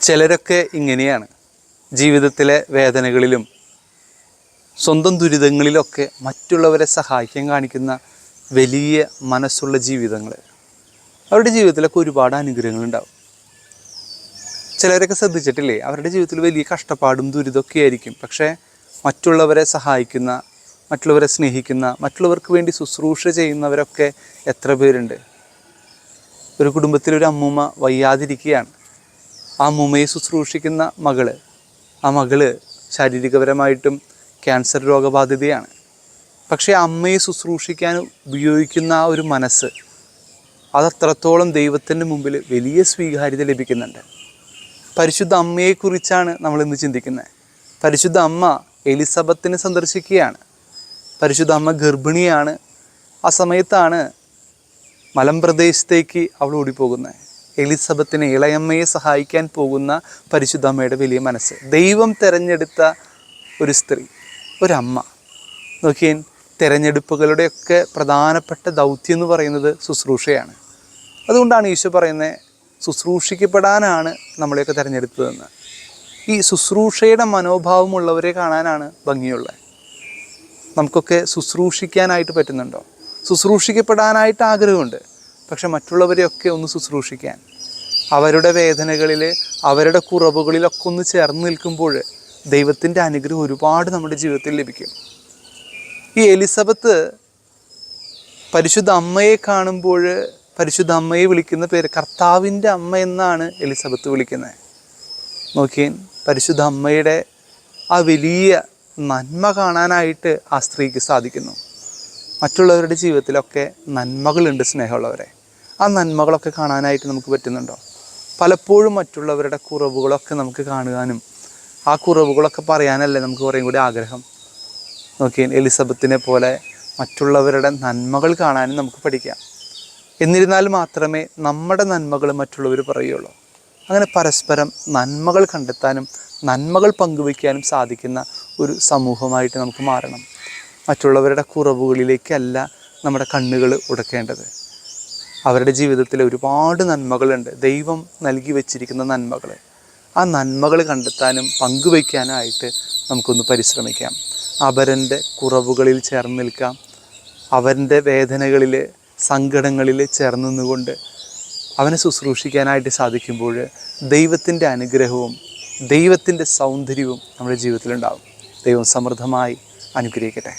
ചിലരൊക്കെ ഇങ്ങനെയാണ്. ജീവിതത്തിലെ വേദനകളിലും സ്വന്തം ദുരിതങ്ങളിലൊക്കെ മറ്റുള്ളവരെ സഹായിക്കാൻ കാണിക്കുന്ന വലിയ മനസ്സുള്ള ജീവിതങ്ങൾ. അവരുടെ ജീവിതത്തിലൊക്കെ ഒരുപാട് അനുഗ്രഹങ്ങളുണ്ടാവും. ചിലരൊക്കെ ശ്രദ്ധിച്ചിട്ടില്ലേ, അവരുടെ ജീവിതത്തിൽ വലിയ കഷ്ടപ്പാടും ദുരിതമൊക്കെ ആയിരിക്കും. പക്ഷേ മറ്റുള്ളവരെ സഹായിക്കുന്ന, മറ്റുള്ളവരെ സ്നേഹിക്കുന്ന, മറ്റുള്ളവർക്ക് വേണ്ടി ശുശ്രൂഷ ചെയ്യുന്നവരൊക്കെ എത്ര പേരുണ്ട്. ഒരു കുടുംബത്തിലൊരു അമ്മൂമ്മ വയ്യാതിരിക്കുകയാണ്. ആ അമ്മൂമ്മയെ ശുശ്രൂഷിക്കുന്ന ആ മകള് ശാരീരികപരമായിട്ടും ക്യാൻസർ രോഗബാധിതയാണ്. പക്ഷേ അമ്മയെ ശുശ്രൂഷിക്കാൻ ഉപയോഗിക്കുന്ന ആ ഒരു മനസ്സ്, അതത്രത്തോളം ദൈവത്തിൻ്റെ മുമ്പിൽ വലിയ സ്വീകാര്യത ലഭിക്കുന്നുണ്ട്. പരിശുദ്ധ അമ്മയെക്കുറിച്ചാണ് നമ്മളിന്ന് ചിന്തിക്കുന്നത്. പരിശുദ്ധ അമ്മ എലിസബത്തിനെ സന്ദർശിക്കുകയാണ്. പരിശുദ്ധ അമ്മ ഗർഭിണിയാണ്. ആ സമയത്താണ് മലമ്പ്രദേശത്തേക്ക് അവൾ ഓടിപ്പോകുന്നത്. എലിസബത്തിനെ, ഇളയമ്മയെ സഹായിക്കാൻ പോകുന്ന പരിശുദ്ധ അമ്മയുടെ വലിയ മനസ്സ്. ദൈവം തിരഞ്ഞെടുത്ത ഒരു സ്ത്രീ, ഒരമ്മ. നോക്കിയേ, തിരഞ്ഞെടുപ്പുകളുടെയൊക്കെ പ്രധാനപ്പെട്ട ദൗത്യം എന്ന് പറയുന്നത് ശുശ്രൂഷയാണ്. അതുകൊണ്ടാണ് ഈശോ പറയുന്നത്, ശുശ്രൂഷിക്കപ്പെടാനാണ് നമ്മളെയൊക്കെ തിരഞ്ഞെടുത്തതെന്ന്. ഈ ശുശ്രൂഷയുടെ മനോഭാവമുള്ളവരെ കാണാനാണ് ഭംഗിയുള്ളത്. നമുക്കൊക്കെ ശുശ്രൂഷിക്കാനായിട്ട് പറ്റുന്നുണ്ടോ? ശുശ്രൂഷിക്കപ്പെടാനായിട്ട് ആഗ്രഹമുണ്ട്. പക്ഷെ മറ്റുള്ളവരെയൊക്കെ ഒന്ന് ശുശ്രൂഷിക്കാൻ, അവരുടെ വേദനകളിൽ, അവരുടെ കുറവുകളിലൊക്കെ ഒന്ന് ചേർന്ന് നിൽക്കുമ്പോൾ ദൈവത്തിൻ്റെ അനുഗ്രഹം ഒരുപാട് നമ്മുടെ ജീവിതത്തിൽ ലഭിക്കും. ഈ എലിസബത്ത് പരിശുദ്ധ അമ്മയെ കാണുമ്പോൾ പരിശുദ്ധ അമ്മയെ വിളിക്കുന്ന പേര് കർത്താവിൻ്റെ അമ്മ എന്നാണ് എലിസബത്ത് വിളിക്കുന്നത്. നോക്കിയേ, പരിശുദ്ധ അമ്മയുടെ ആ വലിയ നന്മ കാണാനായിട്ട് ആ സ്ത്രീക്ക് സാധിക്കുന്നു. മറ്റുള്ളവരുടെ ജീവിതത്തിലൊക്കെ നന്മകളുണ്ട്, സ്നേഹമുള്ളവരെ. ആ നന്മകളൊക്കെ കാണാനായിട്ട് നമുക്ക് പറ്റുന്നുണ്ടോ? പലപ്പോഴും മറ്റുള്ളവരുടെ കുറവുകളൊക്കെ നമുക്ക് കാണുവാനും ആ കുറവുകളൊക്കെ പറയാനല്ലേ നമുക്ക് കുറേയും കൂടി ആഗ്രഹം. നോക്കിയേ, എലിസബത്തിനെ പോലെ മറ്റുള്ളവരുടെ നന്മകൾ കാണാനും നമുക്ക് പഠിക്കാം. എന്നിരുന്നാൽ മാത്രമേ നമ്മുടെ നന്മകൾ മറ്റുള്ളവർ പറയുള്ളൂ. അങ്ങനെ പരസ്പരം നന്മകൾ കണ്ടെത്താനും നന്മകൾ പങ്കുവയ്ക്കാനും സാധിക്കുന്ന ഒരു സമൂഹമായിട്ട് നമുക്ക് മാറണം. മറ്റുള്ളവരുടെ കുറവുകളിലേക്കല്ല നമ്മുടെ കണ്ണുകൾ ഉടക്കേണ്ടത്. അവരുടെ ജീവിതത്തിൽ ഒരുപാട് നന്മകളുണ്ട്, ദൈവം നൽകി വച്ചിരിക്കുന്ന നന്മകൾ. ആ നന്മകൾ കണ്ടെത്താനും പങ്കുവയ്ക്കാനായിട്ട് നമുക്കൊന്ന് പരിശ്രമിക്കാം. അവരൻ്റെ കുറവുകളിൽ ചേർന്ന് നിൽക്കാം. അവൻ്റെ വേദനകളിൽ, സങ്കടങ്ങളിൽ ചേർന്ന് നിന്നുകൊണ്ട് അവനെ ശുശ്രൂഷിക്കാനായിട്ട് സാധിക്കുമ്പോൾ ദൈവത്തിൻ്റെ അനുഗ്രഹവും ദൈവത്തിൻ്റെ സൗന്ദര്യവും നമ്മുടെ ജീവിതത്തിലുണ്ടാകും. ദൈവം സമൃദ്ധമായി അനുഗ്രഹിക്കട്ടെ.